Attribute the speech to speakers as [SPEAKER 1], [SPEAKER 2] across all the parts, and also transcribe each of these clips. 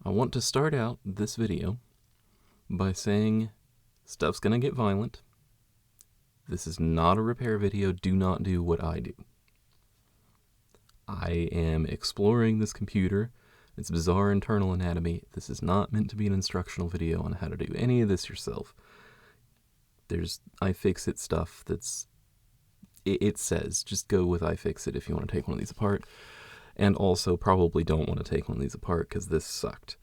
[SPEAKER 1] I want to start out this video by saying stuff's gonna get violent. This is not a repair video. Do not do what I do. I am exploring this computer, its bizarre internal anatomy. This is not meant to be an instructional video on how to do any of this yourself. There's iFixit stuff that's... It says just go with iFixit if you want to take one of these apart. And also probably don't want to take one of these apart because this sucked.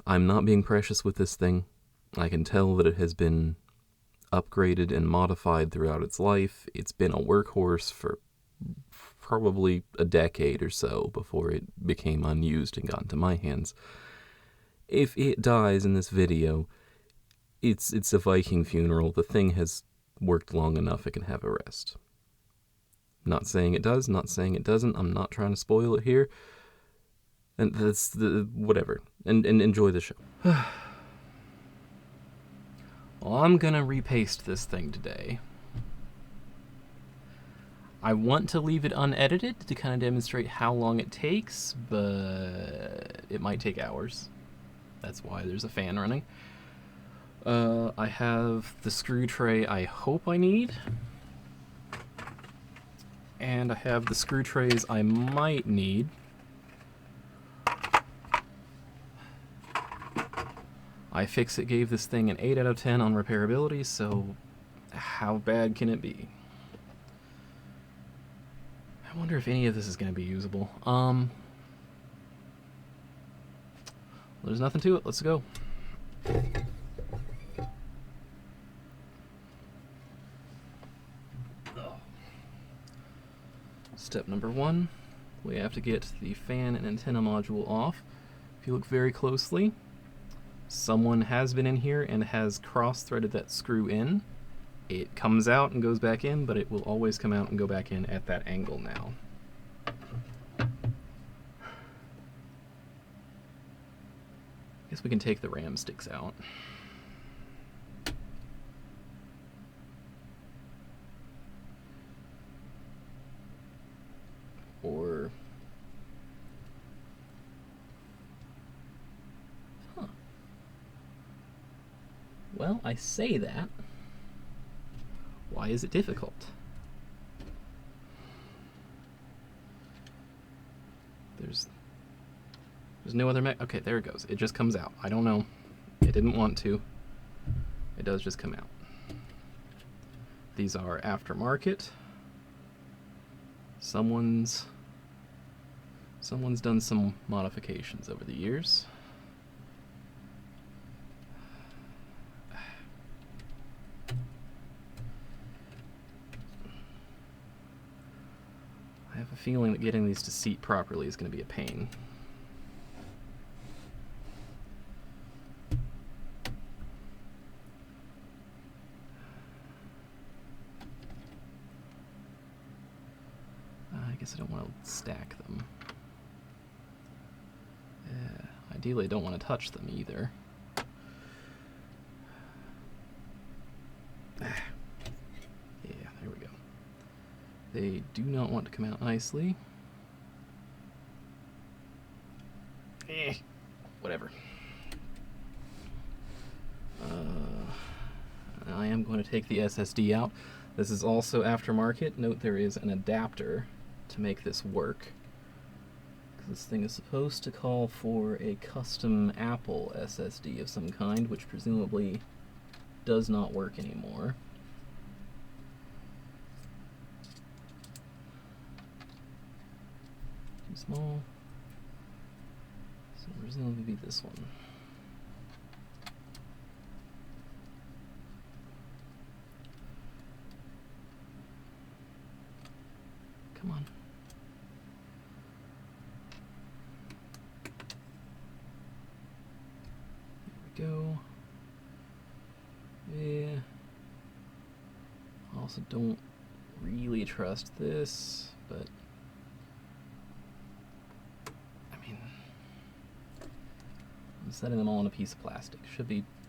[SPEAKER 1] I'm not being precious with this thing. I can tell that it has been upgraded and modified throughout its life. It's been a workhorse for probably a decade or so before it became unused and got into my hands. If it dies in this video, it's a Viking funeral. The thing has worked long enough it can have a rest. Not saying it does, not saying it doesn't. I'm not trying to spoil it here. And that's the whatever. And enjoy the show. Well, I'm gonna repaste this thing today. I want to leave it unedited to kind of demonstrate how long it takes, but it might take hours. That's why there's a fan running. I have the screw tray I hope I need. And I have the screw trays I might need. iFixit gave this thing an 8 out of 10 on repairability, so how bad can it be? I wonder if any of this is going to be usable. There's nothing to it. Let's go. Step number 1, we have to get the fan and antenna module off. If you look very closely, someone has been in here and has cross-threaded that screw in. It comes out and goes back in, but it will always come out and go back in at that angle now. I guess we can take the ram sticks out. Or... Huh. Well, I say that. Why is it difficult? There's no other okay, there it goes. It just comes out. I don't know. It didn't want to. It does just come out. These are aftermarket. Someone's done some modifications over the years. I have a feeling that getting these to seat properly is going to be a pain. I guess I don't want to stack them. Ideally, I don't want to touch them either. Yeah, there we go. They do not want to come out nicely. Whatever. I am going to take the SSD out. This is also aftermarket. Note there is an adapter to make this work. This thing is supposed to call for a custom Apple SSD of some kind, which presumably does not work anymore. Too small. So presumably be this one. Come on. There we go. Yeah. I also don't really trust this, but I mean, I'm setting them all on a piece of plastic.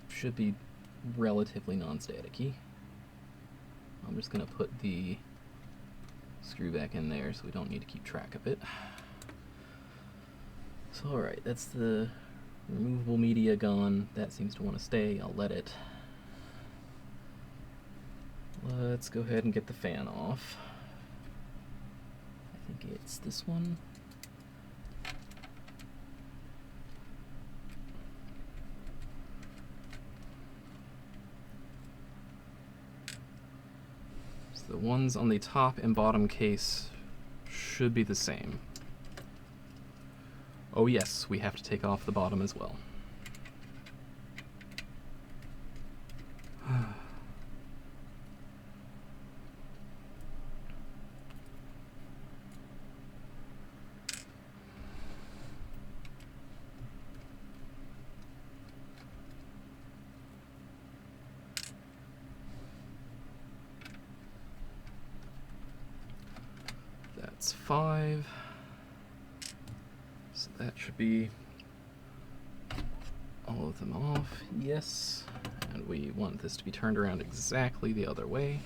[SPEAKER 1] Should be relatively non-staticky. I'm just gonna put the screw back in there so we don't need to keep track of it. So alright, that's the removable media gone. That seems to want to stay. I'll let it. Let's go ahead and get the fan off. I think it's this one. So the ones on the top and bottom case should be the same. Oh yes, we have to take off the bottom as well. That's 5. So that should be all of them off. Yes. And we want this to be turned around exactly the other way.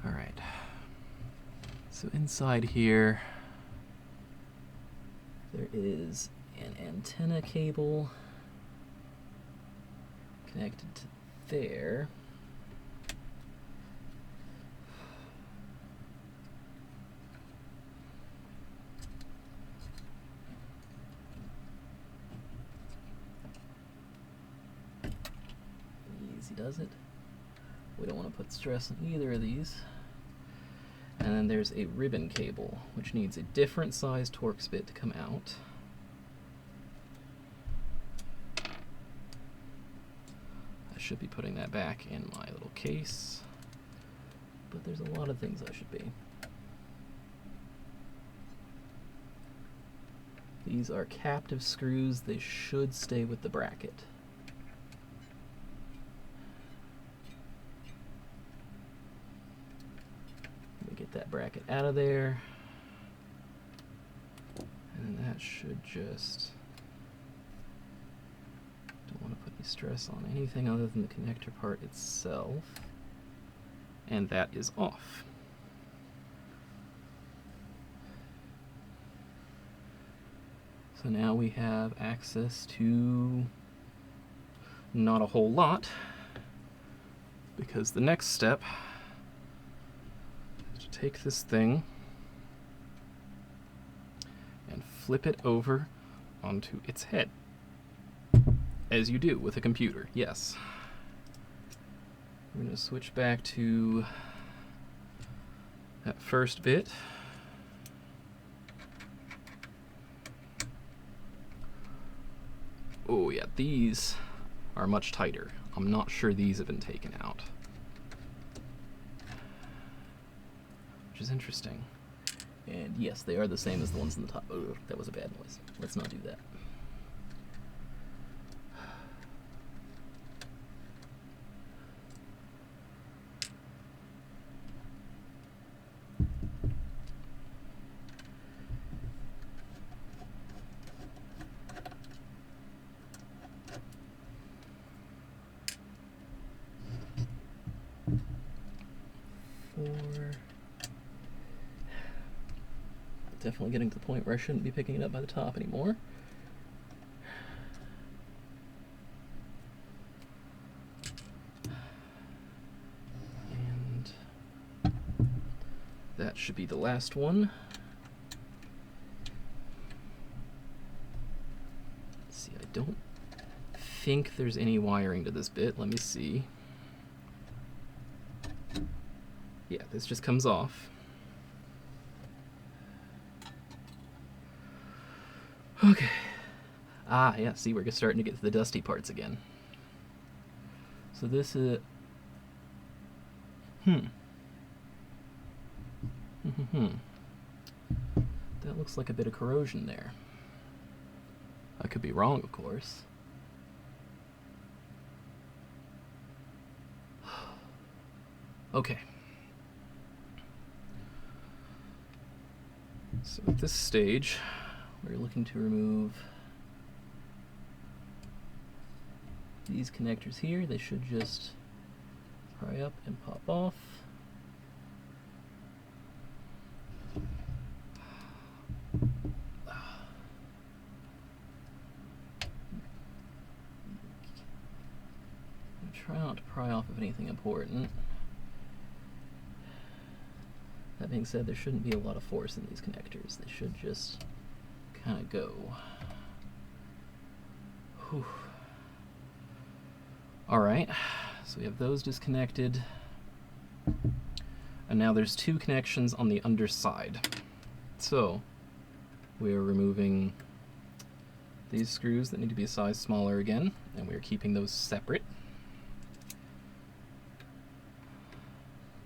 [SPEAKER 1] Alright. So inside here, there is an antenna cable connected to there. Easy does it. We don't want to put stress on either of these. And then there's a ribbon cable, which needs a different size Torx bit to come out. I should be putting that back in my little case, but there's a lot of things I should be. These are captive screws. They should stay with the bracket. Get that bracket out of there, and that should just, don't want to put any stress on anything other than the connector part itself, and that is off. So now we have access to not a whole lot, because the next step, take this thing and flip it over onto its head, as you do with a computer. Yes. We're going to switch back to that first bit. Oh yeah, these are much tighter. I'm not sure these have been taken out, which is interesting. And yes, they are the same as the ones in the top. Oh, that was a bad noise. Let's not do that. Definitely getting to the point where I shouldn't be picking it up by the top anymore. And that should be the last one. Let's see, I don't think there's any wiring to this bit. Let me see. Yeah, this just comes off. Okay. Ah, yeah, see, we're starting to get to the dusty parts again. So this is... That looks like a bit of corrosion there. I could be wrong, of course. Okay. So at this stage, we're looking to remove these connectors here. They should just pry up and pop off. try not to pry off of anything important. That being said, there shouldn't be a lot of force in these connectors. They should just kind of go. Whew. Alright, so we have those disconnected. And now there's two connections on the underside. So, we are removing these screws that need to be a size smaller again, and we're keeping those separate.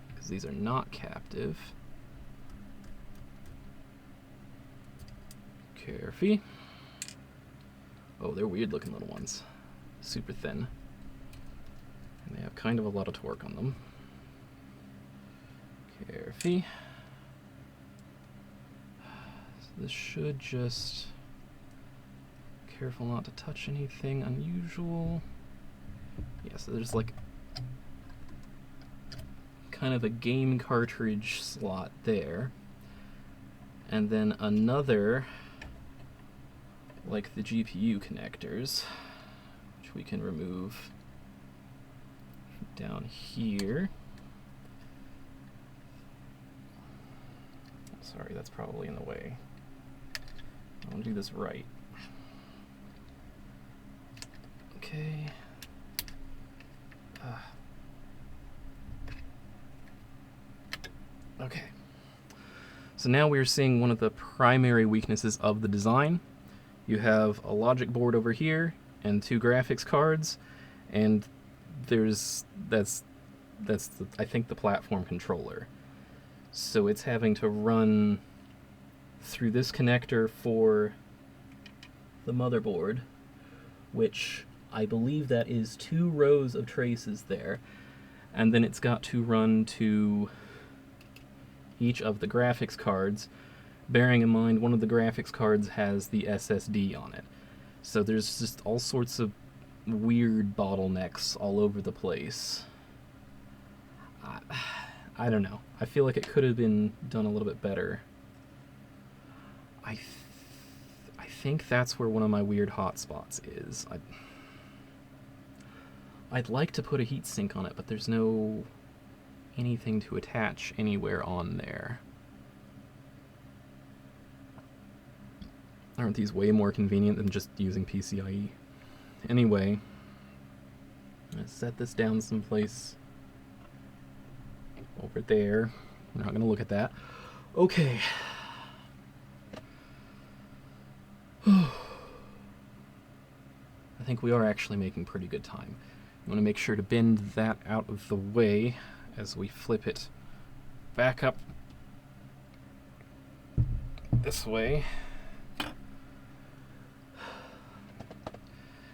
[SPEAKER 1] Because these are not captive. Carefully. Oh, they're weird looking little ones. Super thin. And they have kind of a lot of torque on them. Carefully. So this should just... Careful not to touch anything unusual. Yeah, so there's like kind of a game cartridge slot there. And then another, like the GPU connectors, which we can remove down here. Sorry, that's probably in the way. I want to do this right. Okay. Okay. So now we're seeing one of the primary weaknesses of the design. You have a logic board over here and two graphics cards, and that's I think the platform controller. So it's having to run through this connector for the motherboard, which I believe that is 2 rows of traces there, and then it's got to run to each of the graphics cards, bearing in mind one of the graphics cards has the SSD on it. So there's just all sorts of weird bottlenecks all over the place. I don't know. I feel like it could have been done a little bit better. I think that's where one of my weird hotspots is. I'd like to put a heatsink on it, but there's no anything to attach anywhere on there. Aren't these way more convenient than just using PCIe? Anyway, I'm gonna set this down someplace over there. We're not gonna look at that. Okay. I think we are actually making pretty good time. I'm gonna make sure to bend that out of the way as we flip it back up this way.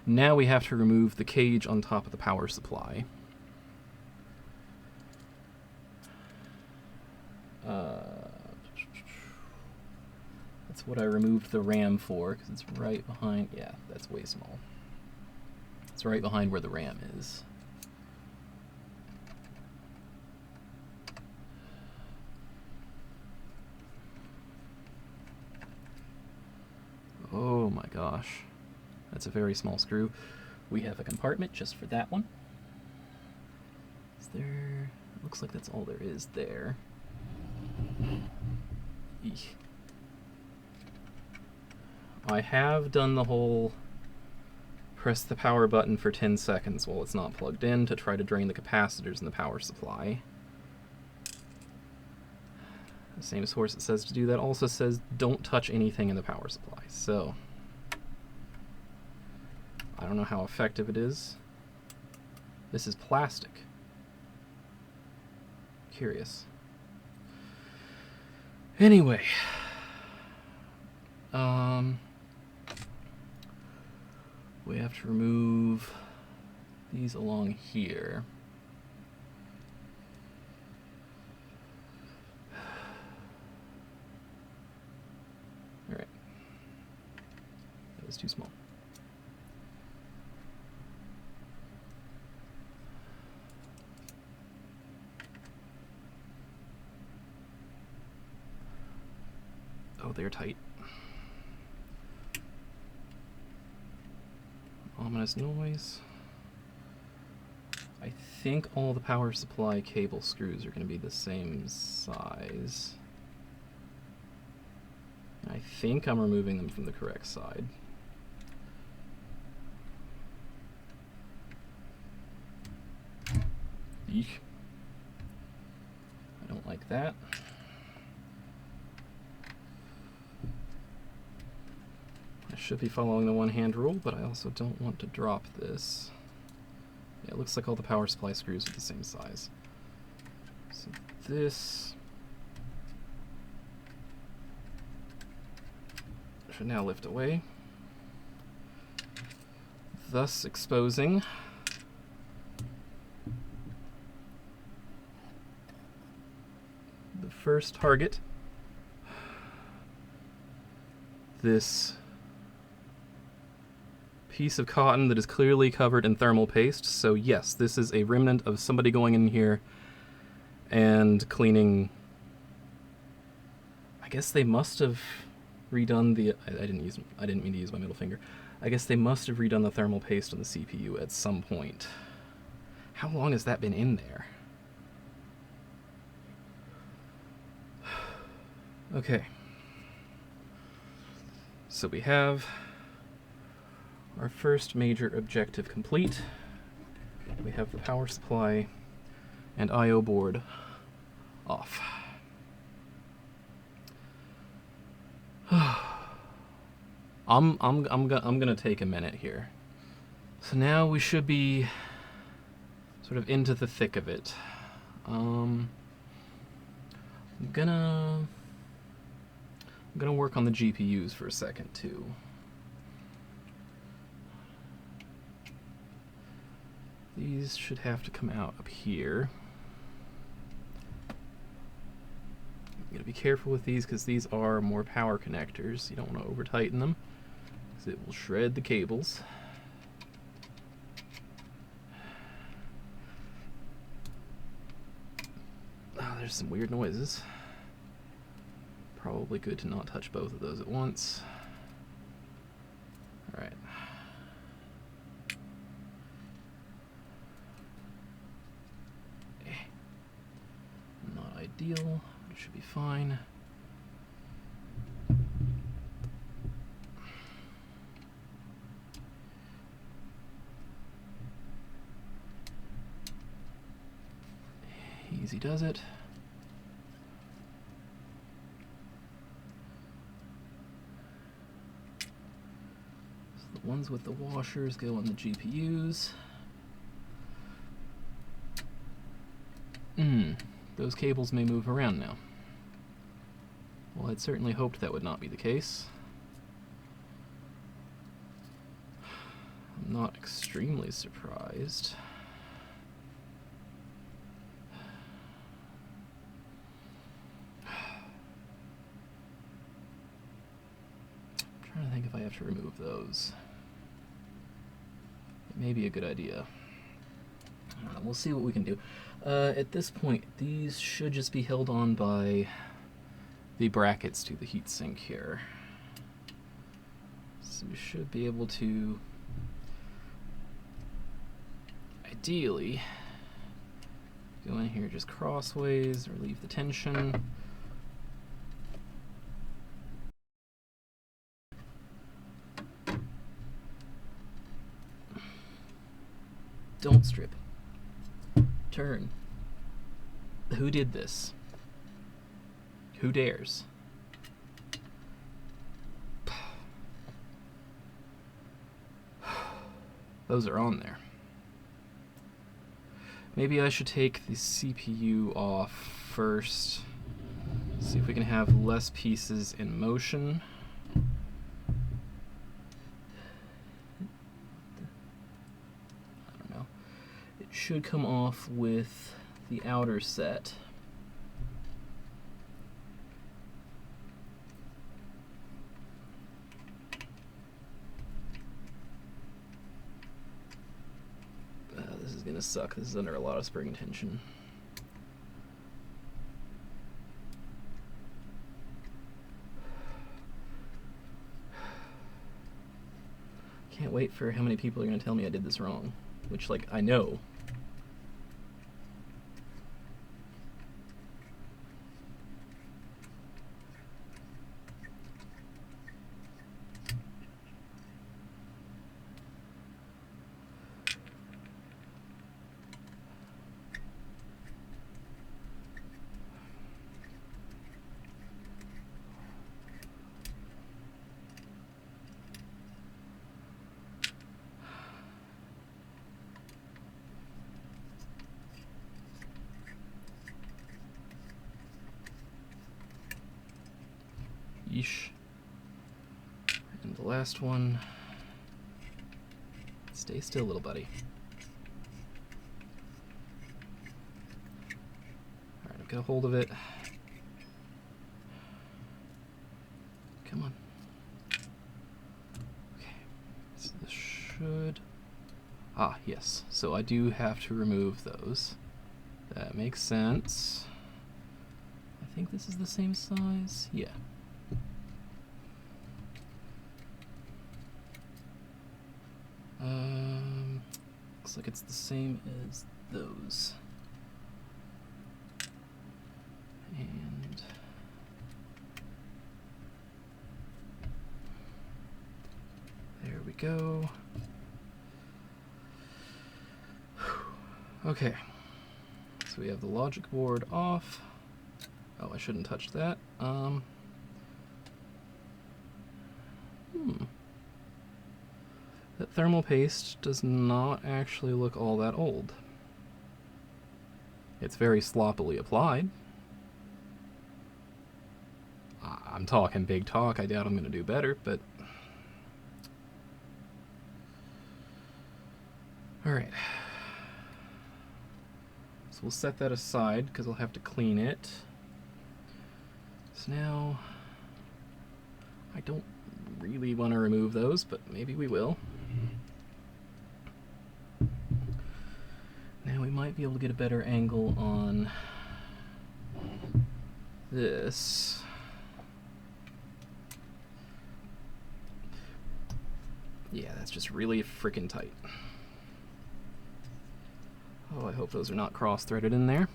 [SPEAKER 1] Now we have to remove the cage on top of the power supply. That's what I removed the RAM for, because it's right behind... Yeah, that's way small. It's right behind where the RAM is. Oh my gosh. That's a very small screw. We have a compartment just for that one. Is there... Looks like that's all there is there. Eek. I have done the whole press the power button for 10 seconds while it's not plugged in to try to drain the capacitors in the power supply. The same source that says to do that also says don't touch anything in the power supply. So I don't know how effective it is. This is plastic. Curious. Anyway, we have to remove these along here. All right, that was too small. Oh, they're tight. Ominous noise. I think all the power supply cable screws are going to be the same size. I think I'm removing them from the correct side. Eek. I don't like that. I should be following the one-hand rule, but I also don't want to drop this. Yeah, it looks like all the power supply screws are the same size. So this should now lift away, thus exposing the first target. This piece of cotton that is clearly covered in thermal paste. So yes, this is a remnant of somebody going in here and cleaning. I guess they must have redone the. I didn't mean to use my middle finger. I guess they must have redone the thermal paste on the CPU at some point. How long has that been in there? Okay. So we have our first major objective complete. We have the power supply and I/O board off. I'm gonna take a minute here. So now we should be sort of into the thick of it. I'm gonna work on the GPUs for a second too. These should have to come out up here. You gotta be careful with these because these are more power connectors. You don't want to over tighten them because it will shred the cables. Oh, there's some weird noises. Probably good to not touch both of those at once. All right. Not ideal. It should be fine. Easy does it. So the ones with the washers go on the GPUs. Those cables may move around now. Well, I'd certainly hoped that would not be the case. I'm not extremely surprised. I'm trying to think if I have to remove those. It may be a good idea. I don't know, we'll see what we can do. At this point, these should just be held on by the brackets to the heatsink here. So we should be able to, ideally, go in here just crossways, relieve the tension. Don't strip. Turn. Who did this? Who dares? Those are on there. Maybe I should take the CPU off first. See if we can have less pieces in motion. Should come off with the outer set. This is gonna suck. This is under a lot of spring tension. Can't wait for how many people are gonna tell me I did this wrong, which, like, I know. Yeesh. And the last one. Stay still, little buddy. Alright, I've got a hold of it. Come on. Okay. So this should... Ah, yes. So I do have to remove those. That makes sense. I think this is the same size. Yeah. Looks like it's the same as those. And there we go. Okay. So we have the logic board off. Oh, I shouldn't touch that. That thermal paste does not actually look all that old. It's very sloppily applied. I'm talking big talk. I doubt I'm going to do better, but... Alright. So we'll set that aside, because I'll have to clean it. So now... I don't really want to remove those, but maybe we will. Now we might be able to get a better angle on this. Yeah, that's just really freaking tight. Oh, I hope those are not cross-threaded in there.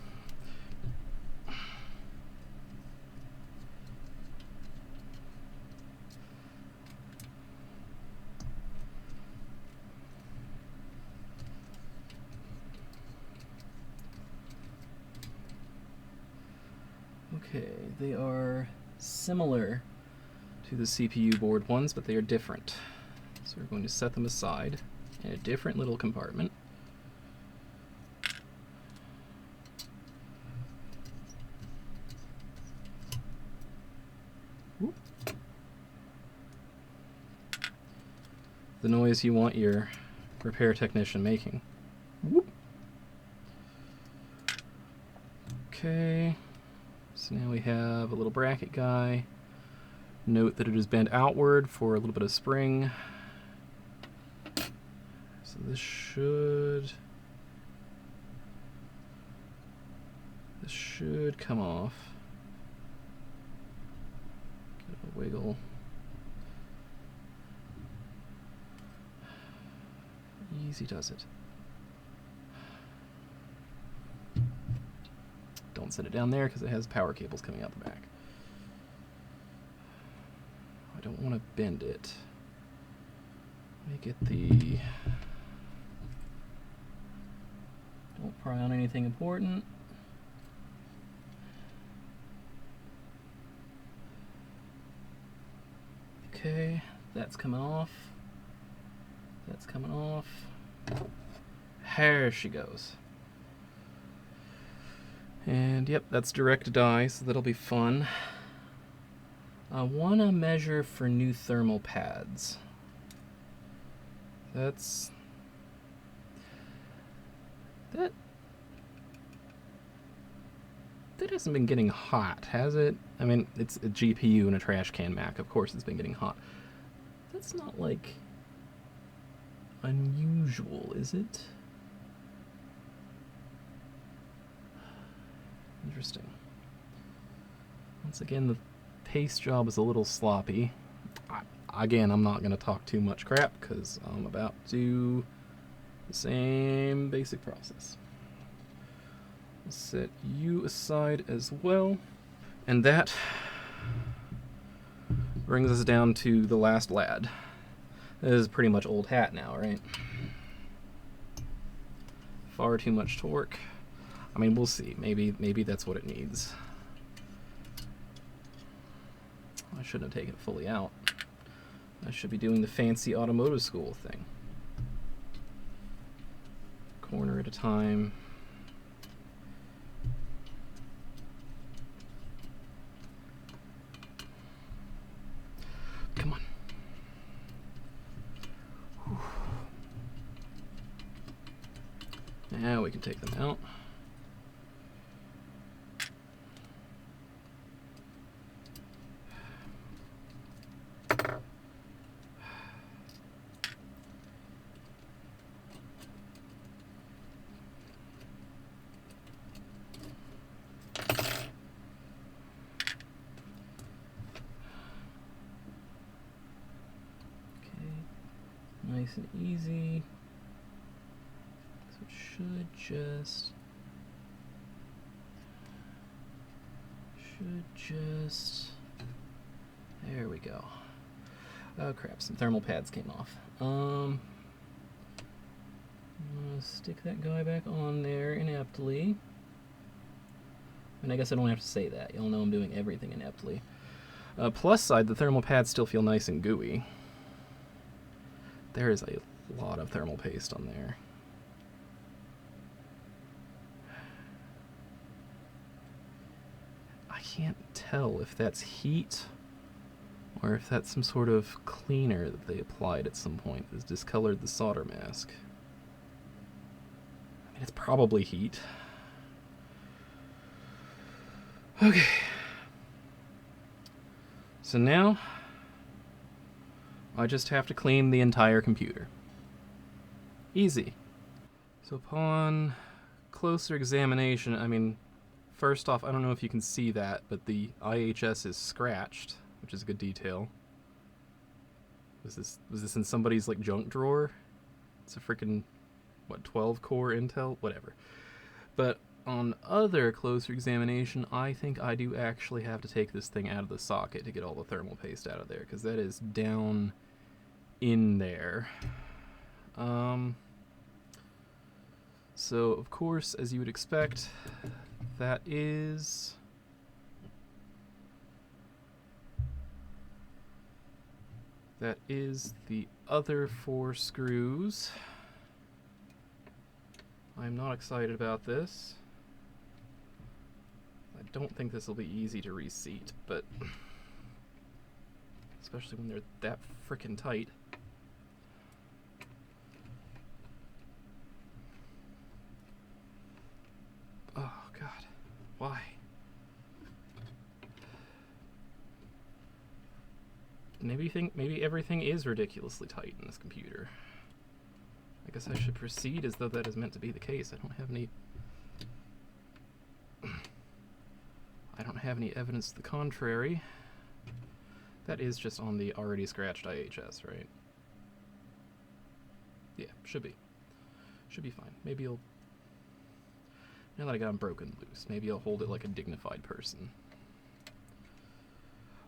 [SPEAKER 1] Okay, they are similar to the CPU board ones, but they are different. So we're going to set them aside in a different little compartment. Whoop. The noise you want your repair technician making. Whoop. Okay. So now we have a little bracket guy. Note that it is bent outward for a little bit of spring. So this should come off. Get a wiggle. Easy does it. Don't set it down there because it has power cables coming out the back. I don't want to bend it. Make it the... Don't pry on anything important. Okay, that's coming off. That's coming off. There she goes. And yep, that's direct dye, so that'll be fun. I want to measure for new thermal pads. That hasn't been getting hot, has it? I mean, it's a GPU and a trash can Mac. Of course it's been getting hot. That's not, like, unusual, is it? Interesting. Once again, the paste job is a little sloppy. Again, I'm not going to talk too much crap because I'm about to do the same basic process. Set you aside as well. And that brings us down to the last lad. This is pretty much old hat now, right? Far too much torque. I mean, we'll see. Maybe that's what it needs. I shouldn't have taken it fully out. I should be doing the fancy automotive school thing. Corner at a time. Now we can take them out. Nice and easy. So it should just, there we go. Oh crap, some thermal pads came off. I'm gonna stick that guy back on there ineptly. And I guess I don't have to say that. You'll know I'm doing everything ineptly. Plus side, the thermal pads still feel nice and gooey. There is a lot of thermal paste on there. I can't tell if that's heat or if that's some sort of cleaner that they applied at some point that's discolored the solder mask. I mean, it's probably heat. Okay. So now I just have to clean the entire computer. Easy. So upon closer examination, I mean, first off, I don't know if you can see that, but the IHS is scratched, which is a good detail. Was this in somebody's like junk drawer? It's a freaking, what, 12-core Intel? Whatever. But on other closer examination, I think I do actually have to take this thing out of the socket to get all the thermal paste out of there, because that is down in there. So of course, as you would expect, that is the other 4 screws. I'm not excited about this. I don't think this will be easy to reseat, but especially when they're that frickin' tight. Oh god, why? Maybe everything is ridiculously tight in this computer. I guess I should proceed as though that is meant to be the case. I don't have any evidence to the contrary. That is just on the already scratched IHS, right? Yeah, should be. Should be fine. Maybe I'll, now that I got him broken loose, maybe I'll hold it like a dignified person.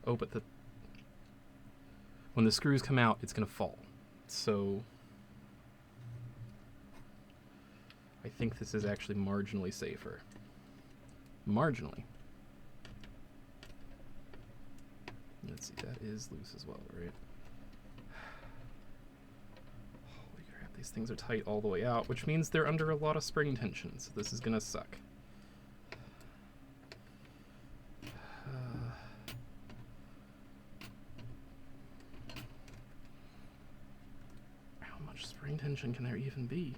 [SPEAKER 1] Oh, but when the screws come out, it's gonna fall. So I think this is actually marginally safer. Marginally. Let's see, that is loose as well, right? Holy crap, these things are tight all the way out, which means they're under a lot of spring tension, so this is gonna suck. How much spring tension can there even be?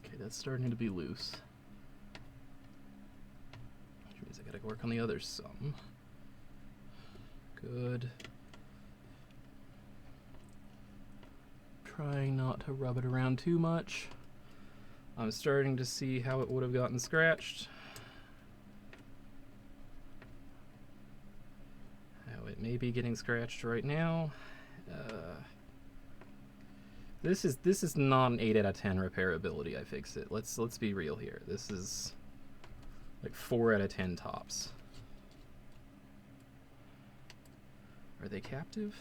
[SPEAKER 1] Okay, that's starting to be loose. Which means I gotta work on the others some. Good. Trying not to rub it around too much. I'm starting to see how it would have gotten scratched. How it may be getting scratched right now. This is not an 8 out of 10 repairability. I fix it. Let's be real here. This is like 4 out of 10 tops. Are they captive?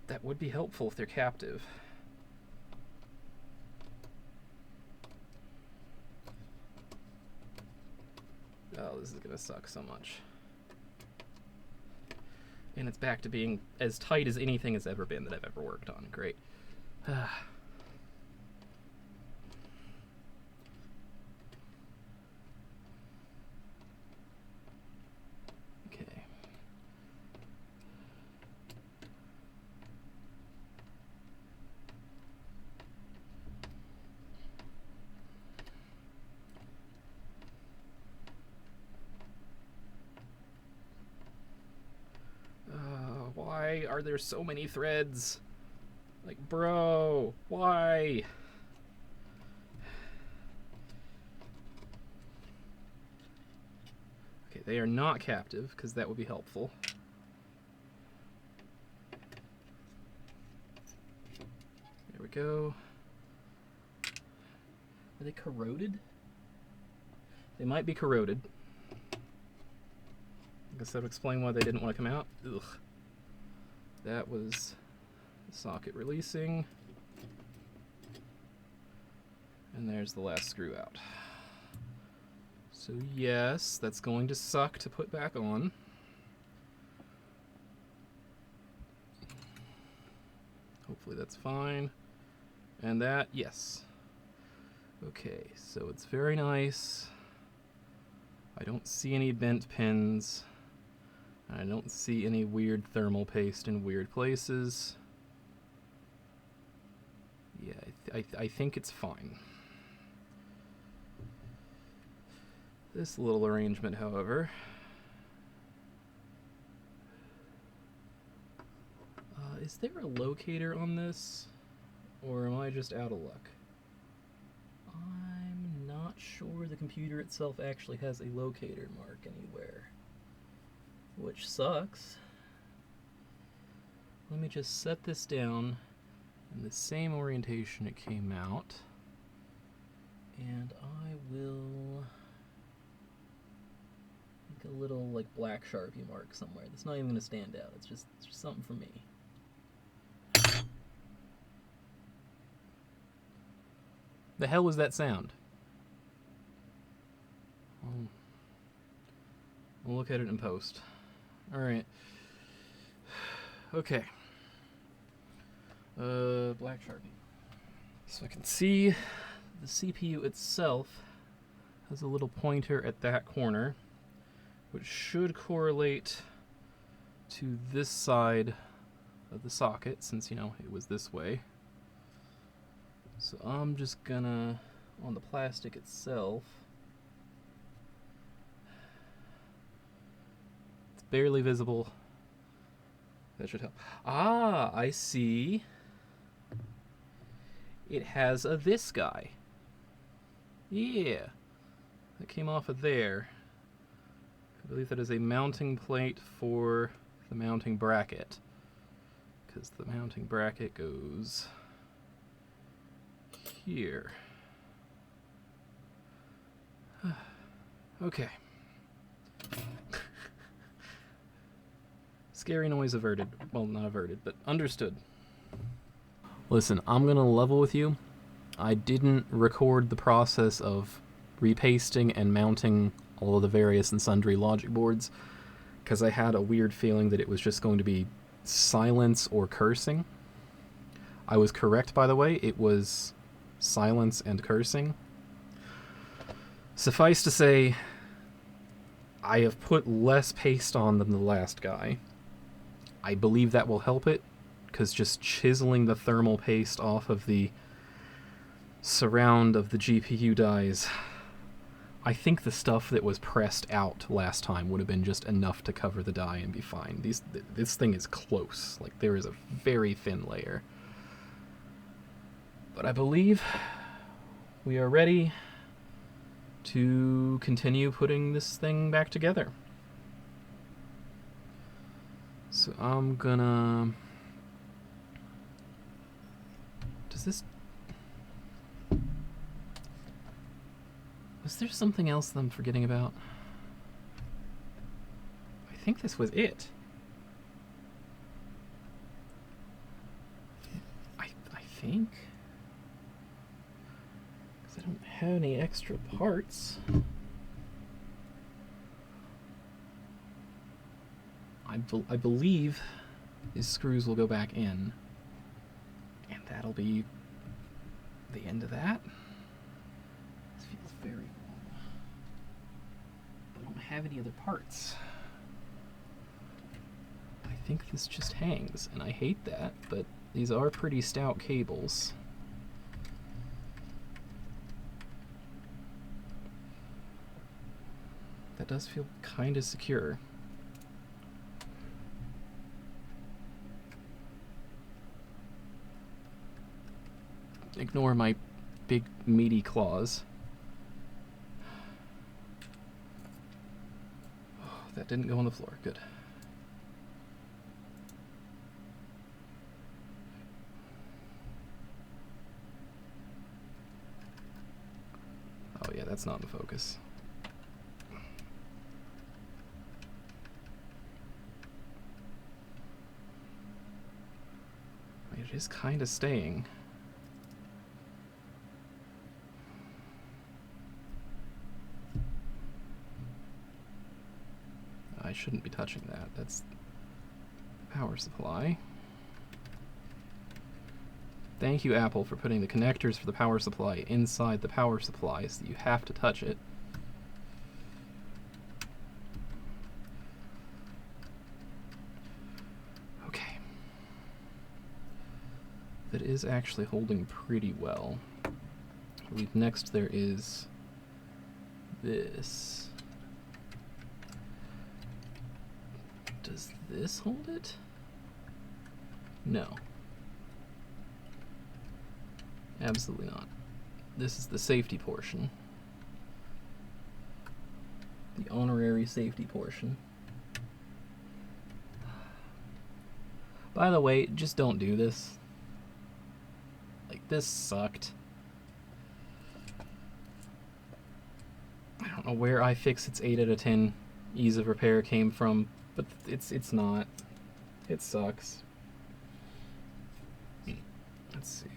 [SPEAKER 1] That would be helpful if they're captive. Oh, this is gonna suck so much. And it's back to being as tight as anything has ever been that I've ever worked on. Great. Okay. are there so many threads? Like, bro, why? Okay, they are not captive, because that would be helpful. There we go. Are they corroded? They might be corroded. I guess that would explain why they didn't want to come out. Ugh. That was the socket releasing. And there's the last screw out. So yes, that's going to suck to put back on. Hopefully that's fine. And that, yes. Okay, so it's very nice. I don't see any bent pins. I don't see any weird thermal paste in weird places. Yeah, I think it's fine. This little arrangement, however, is there a locator on this, or am I just out of luck? I'm not sure the computer itself actually has a locator mark anywhere, which sucks. Let me just set this down in the same orientation it came out, and I will make a little like black Sharpie mark somewhere that's not even going to stand out. It's just something for me. The hell was that sound? We'll look at it in post. Alright. Okay. Black Sharpie. So I can see the CPU itself has a little pointer at that corner, which should correlate to this side of the socket, since, you know, it was this way. So I'm just gonna, on the plastic itself, it's barely visible. That should help. Ah, I see. It has a this guy. Yeah. That came off of there. I believe that is a mounting plate for the mounting bracket, because the mounting bracket goes here. Okay. Scary noise averted. Well, not averted, but understood. Listen, I'm gonna level with you. I didn't record the process of repasting and mounting all of the various and sundry logic boards, because I had a weird feeling that it was just going to be silence or cursing. I was correct, by the way. It was silence and cursing. Suffice to say, I have put less paste on than the last guy. I believe that will help it, because just chiseling the thermal paste off of the surround of the GPU dies, I think the stuff that was pressed out last time would have been just enough to cover the die and be fine. This thing is close. Like, there is a very thin layer. But I believe we are ready to continue putting this thing back together. So I'm gonna... Does this... Was there something else that I'm forgetting about? I think this was it. I think? Because I don't have any extra parts. I believe these screws will go back in, and that'll be the end of that. This feels very long. I don't have any other parts. I think this just hangs, and I hate that, but these are pretty stout cables. That does feel kind of secure. Ignore my big meaty claws. Oh, that didn't go on the floor. Good. Oh yeah, that's not in focus. It is kind of staying. I shouldn't be touching that. That's the power supply. Thank you, Apple, for putting the connectors for the power supply inside the power supply so that you have to touch it. Okay. That is actually holding pretty well. I believe next there is this. Does this hold it? No. Absolutely not. This is the safety portion. The honorary safety portion. By the way, just don't do this. Like, this sucked. I don't know where iFixit's 8 out of 10 ease of repair came from, but it's not. It sucks. Let's see.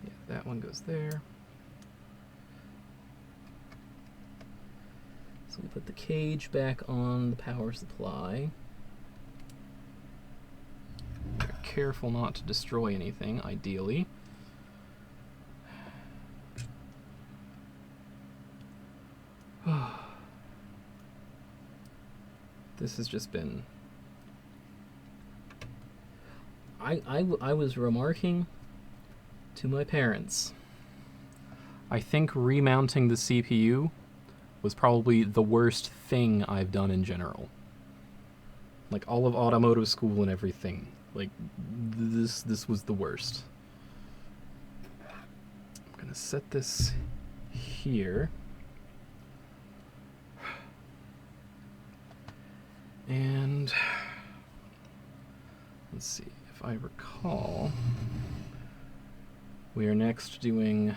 [SPEAKER 1] Yeah, that one goes there. So we put the cage back on the power supply. We're careful not to destroy anything, ideally. This has just been... I was remarking to my parents, I think remounting the CPU was probably the worst thing I've done in general. Like, all of automotive school and everything. Like, this was the worst. I'm gonna set this here. And let's see, if I recall, we are next doing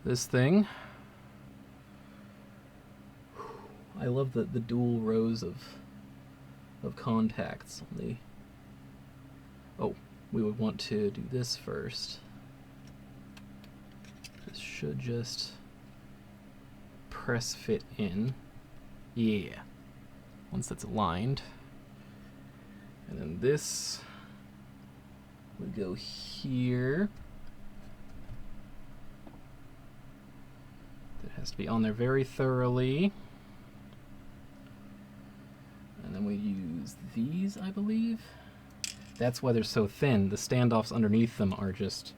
[SPEAKER 1] this thing. I love the dual rows of contacts on the... Oh, we would want to do this first. This should just press fit in. Yeah. Once that's aligned. And then this would go here. That has to be on there very thoroughly. And then we use these, I believe. That's why they're so thin. The standoffs underneath them are just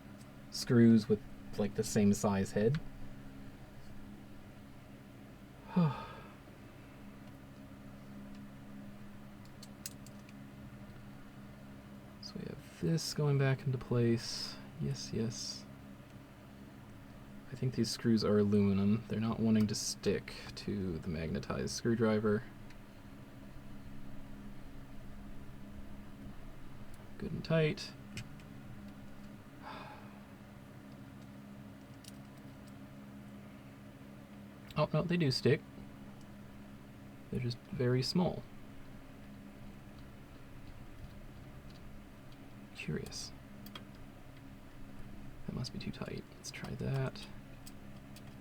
[SPEAKER 1] screws with like the same size head. So we have this going back into place. Yes, yes. I think these screws are aluminum. They're not wanting to stick to the magnetized screwdriver. Good and tight. Oh, no, they do stick. They're just very small. Curious. That must be too tight. Let's try that.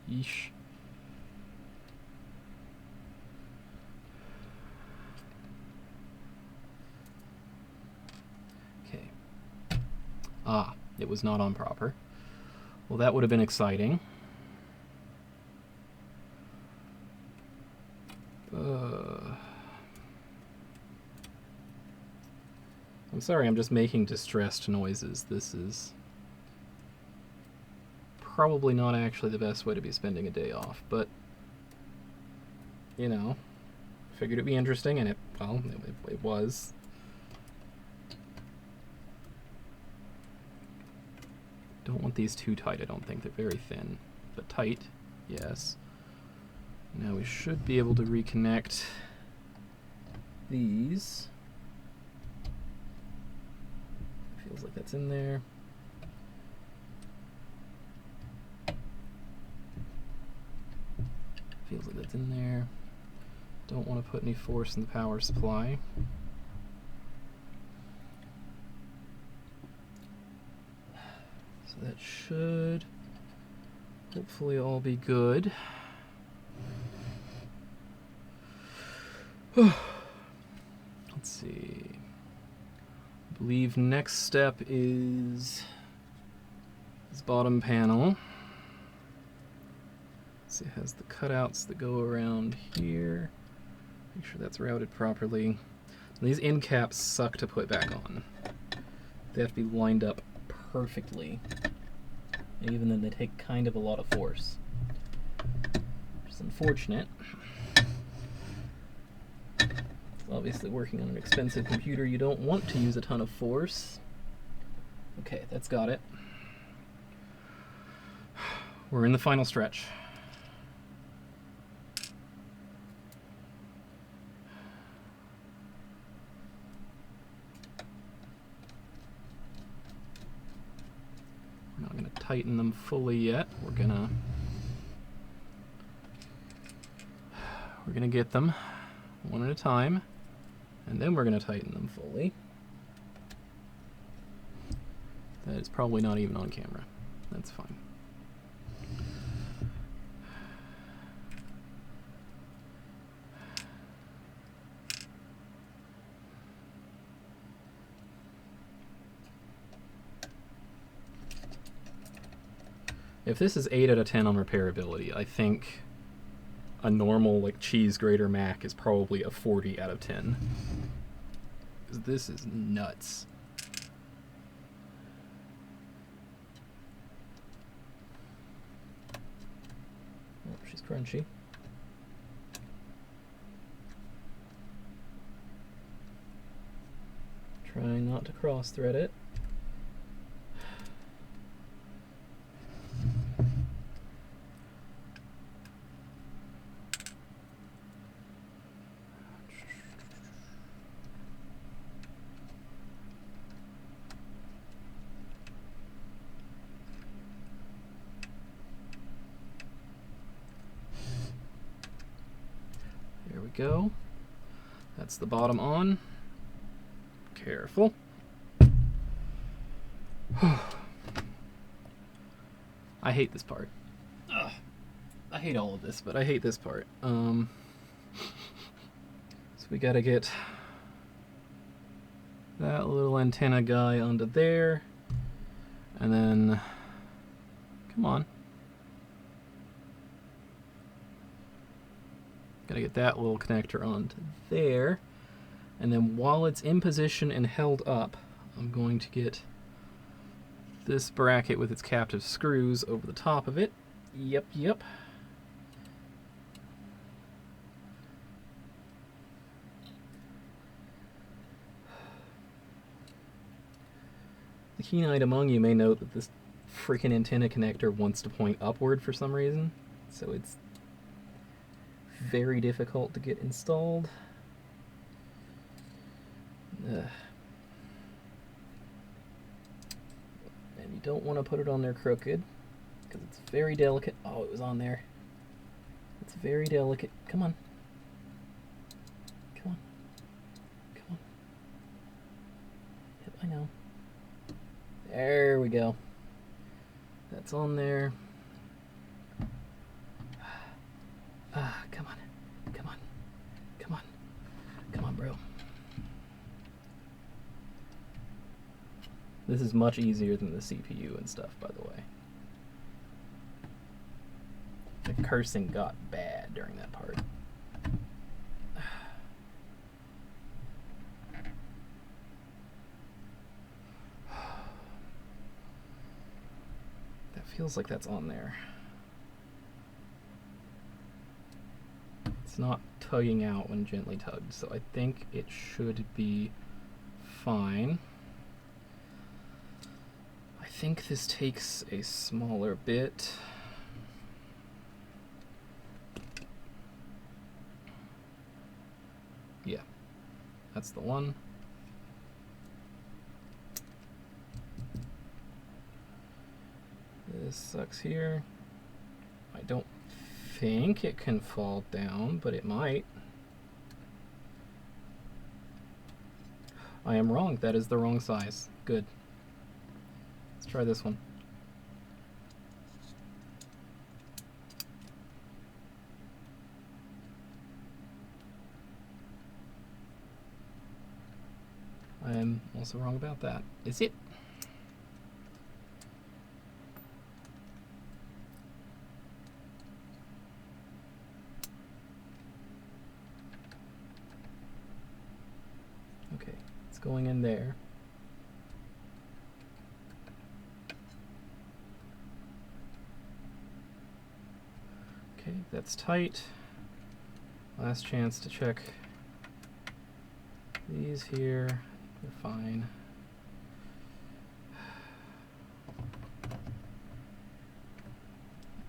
[SPEAKER 1] Yeesh. Okay. Ah, it was not on proper. Well, that would have been exciting. I'm sorry, I'm just making distressed noises. This is probably not actually the best way to be spending a day off, but, you know, figured it'd be interesting, and it was. Don't want these too tight, I don't think. They're very thin. But tight, yes. Now we should be able to reconnect these. Feels like that's in there. Feels like that's in there. Don't want to put any force in the power supply. So that should hopefully all be good. Let's see. I believe next step is this bottom panel. See, it has the cutouts that go around here. Make sure that's routed properly. And these end caps suck to put back on. They have to be lined up perfectly, even though they take kind of a lot of force. Which is unfortunate. Obviously, working on an expensive computer, you don't want to use a ton of force. Okay, that's got it. We're in the final stretch. We're not going to tighten them fully yet. We're gonna get them one at a time, and then we're going to tighten them fully. That is probably not even on camera. That's fine. If this is 8 out of 10 on repairability, I think a normal like cheese grater Mac is probably a 40 out of 10. Because this is nuts. Oh, she's crunchy. Try not to cross thread it. Go. That's the bottom on. Careful. I hate this part. Ugh. I hate all of this, but I hate this part. So we gotta get that little antenna guy onto there, and then come on. Gotta get that little connector onto there, and then while it's in position and held up, I'm going to get this bracket with its captive screws over the top of it. Yep. The keen-eyed among you may note that this freaking antenna connector wants to point upward for some reason, so it's very difficult to get installed. And you don't want to put it on there crooked because it's very delicate. Oh, it was on there. It's very delicate. Come on. Come on. Come on. Yep, I know. There we go. That's on there. Come on. Come on. Come on. Come on, bro. This is much easier than the CPU and stuff, by the way. The cursing got bad during that part. That feels like that's on there. It's not tugging out when gently tugged, so I think it should be fine. I think this takes a smaller bit. Yeah, that's the one. This sucks here. I don't think it can fall down, but it might. I am wrong. That is the wrong size. Good. Let's try this one. I am also wrong about that. Is it? Okay, it's going in there. Okay, that's tight. Last chance to check these here. They're fine.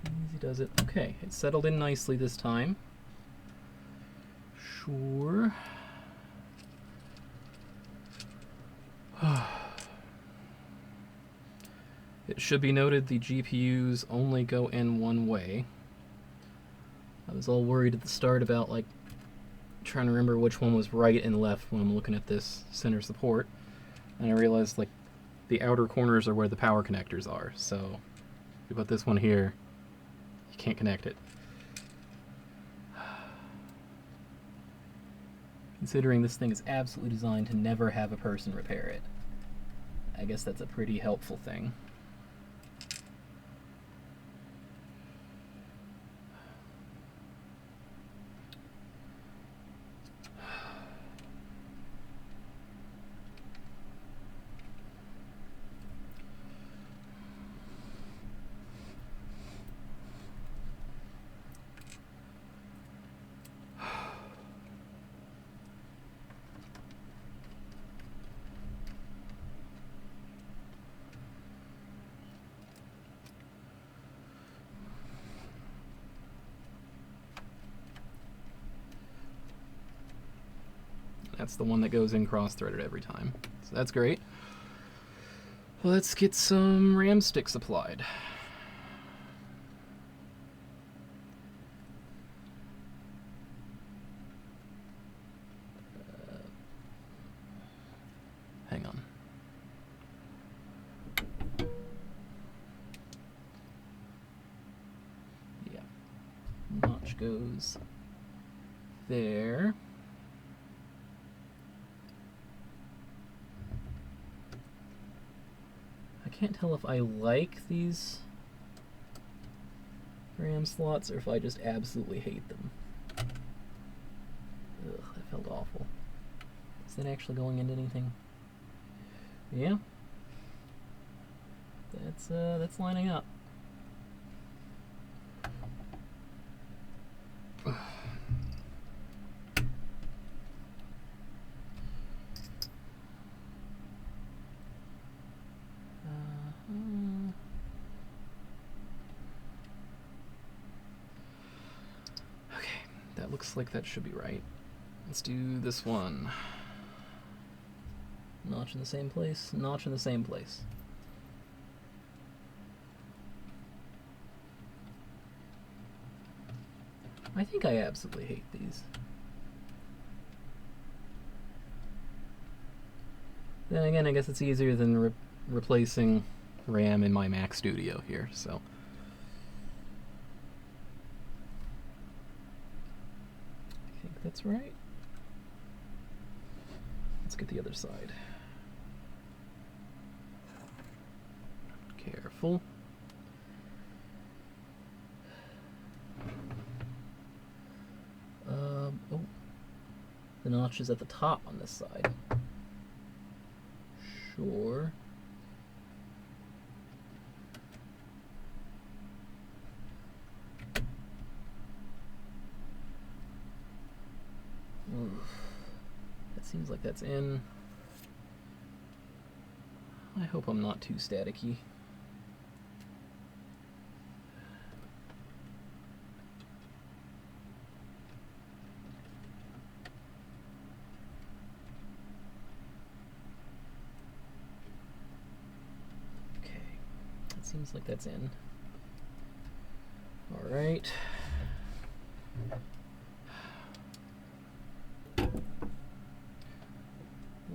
[SPEAKER 1] Easy does it. Okay, it settled in nicely this time. Sure. It should be noted the GPUs only go in one way. I was all worried at the start about like trying to remember which one was right and left when I'm looking at this center support, and I realized like the outer corners are where the power connectors are, so if you put this one here, you can't connect it. Considering this thing is absolutely designed to never have a person repair it, I guess that's a pretty helpful thing. That's the one that goes in cross-threaded every time. So that's great. Let's get some RAM sticks applied. Hang on. Yeah. Notch goes there. I can't tell if I like these RAM slots or if I just absolutely hate them. Ugh, that felt awful. Is that actually going into anything? Yeah. That's lining up. Looks like that should be right. Let's do this one. Notch in the same place, notch in the same place. I think I absolutely hate these. Then again, I guess it's easier than replacing RAM in my Mac Studio here, so. That's right. Let's get the other side. Careful. Oh, the notch is at the top on this side. Sure. That seems like that's in. I hope I'm not too staticky. Seems like that's in. All right.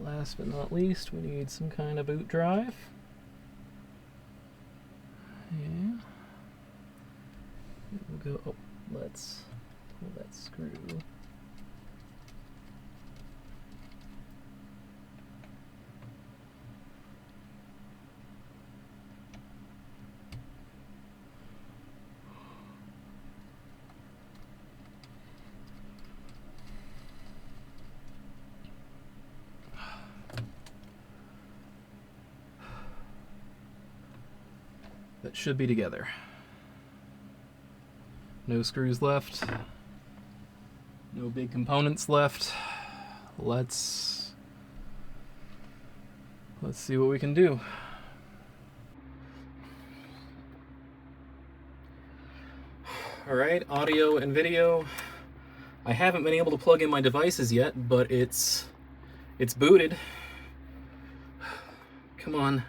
[SPEAKER 1] Last but not least, we need some kind of boot drive. Yeah. We'll go, oh, let's pull that screw. That should be together. No screws left. No big components left. Let's see what we can do. All right, audio and video. I haven't been able to plug in my devices yet, but it's booted. Come on.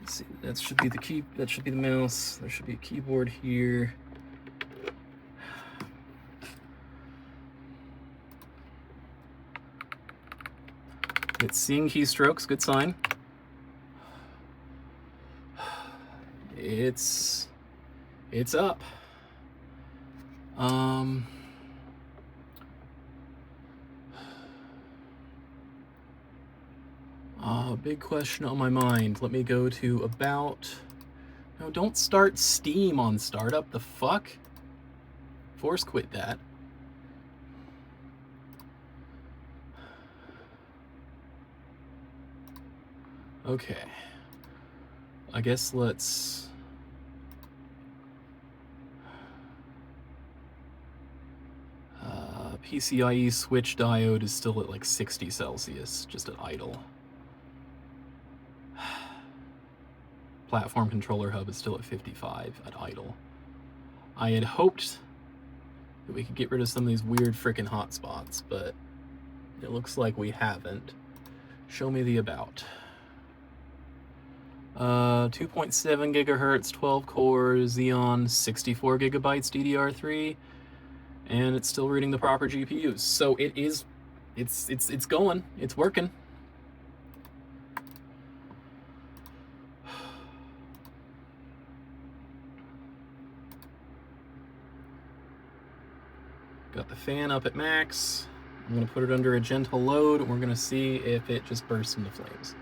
[SPEAKER 1] Let's see. That should be the key. That should be the mouse. There should be a keyboard here. It's seeing keystrokes. Good sign. It's up. Big question on my mind. Let me go to about... No, don't start Steam on startup. The fuck? Force quit that. Okay. I guess let's... PCIe switch diode is still at like 60 Celsius, just at idle. Platform controller hub is still at 55 at idle. I had hoped that we could get rid of some of these weird frickin' hotspots, but it looks like we haven't. Show me the about. 2.7 gigahertz, 12 cores, Xeon, 64 gigabytes DDR3, and it's still reading the proper GPUs. So it is, it's going, it's working. Got the fan up at max. I'm gonna put it under a gentle load, and we're gonna see if it just bursts into flames.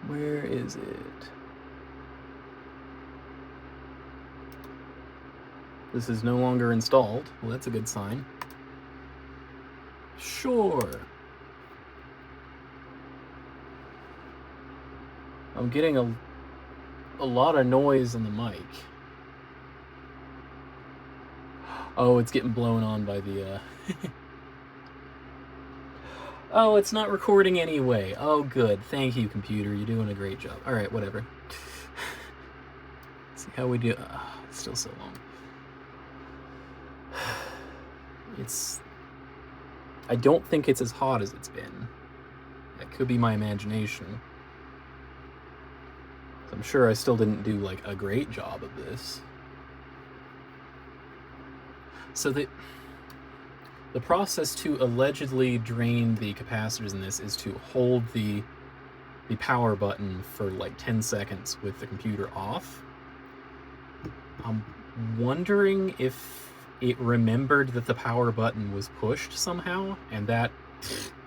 [SPEAKER 1] Where is it? This is no longer installed. Well, that's a good sign. Sure. I'm getting a lot of noise on the mic. Oh, it's getting blown on by the... Oh, it's not recording anyway. Oh, good. Thank you, computer. You're doing a great job. All right, whatever. Let's see how we do... it's still so long. I don't think it's as hot as it's been. That could be my imagination. I'm sure I still didn't do, like, a great job of this. So the process to allegedly drain the capacitors in this is to hold the power button for like 10 seconds with the computer off. I'm wondering if it remembered that the power button was pushed somehow, and that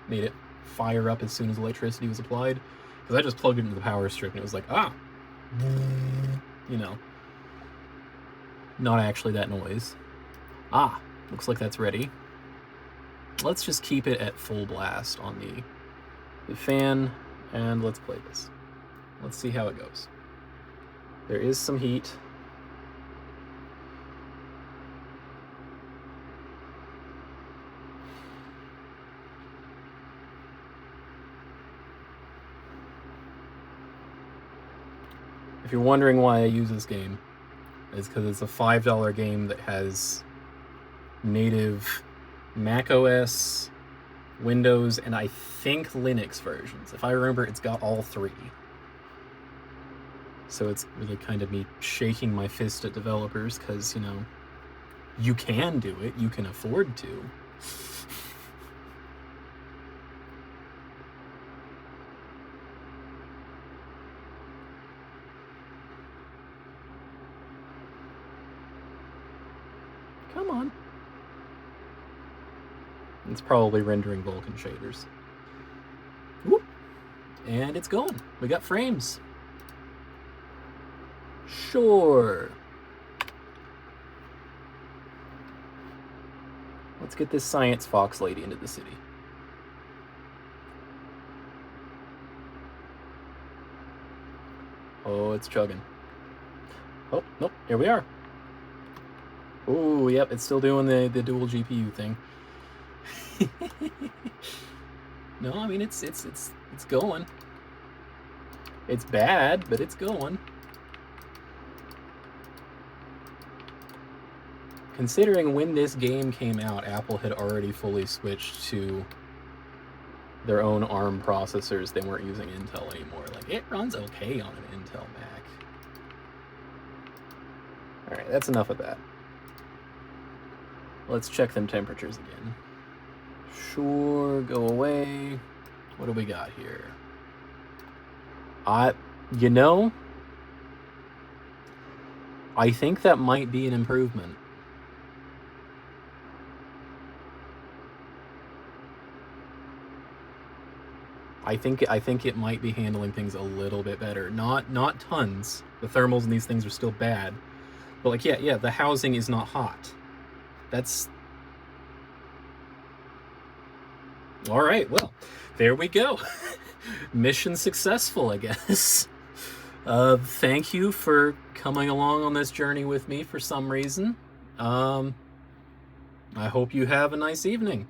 [SPEAKER 1] made it fire up as soon as electricity was applied. Because I just plugged it into the power strip and it was like, ah! You know. Not actually that noise. Ah, looks like that's ready. Let's just keep it at full blast on the fan, and let's play this. Let's see how it goes. There is some heat.
[SPEAKER 2] If you're wondering why I use this game, it's because it's a $5 game that has native Mac OS, Windows, and I think Linux versions. If I remember, it's got all three. So it's really kind of me shaking my fist at developers because, you can do it, you can afford to. Come on. It's probably rendering Vulkan shaders. Whoop. And it's going. We got frames. Sure. Let's get this science fox lady into the city. Oh, it's chugging. Oh, nope, here we are. Oh, yep, it's still doing the dual GPU thing. No, I mean it's going. It's bad, but it's going. Considering when this game came out, Apple had already fully switched to their own ARM processors. They weren't using Intel anymore. Like, it runs okay on an Intel Mac. All right, that's enough of that. Let's check them temperatures again. Sure, go away. What do we got here? I think that might be an improvement. I think it might be handling things a little bit better. Not tons. The thermals in these things are still bad. But like, yeah, the housing is not hot. That's... All right, well, there we go. Mission successful, I guess. Thank you for coming along on this journey with me for some reason. I hope you have a nice evening.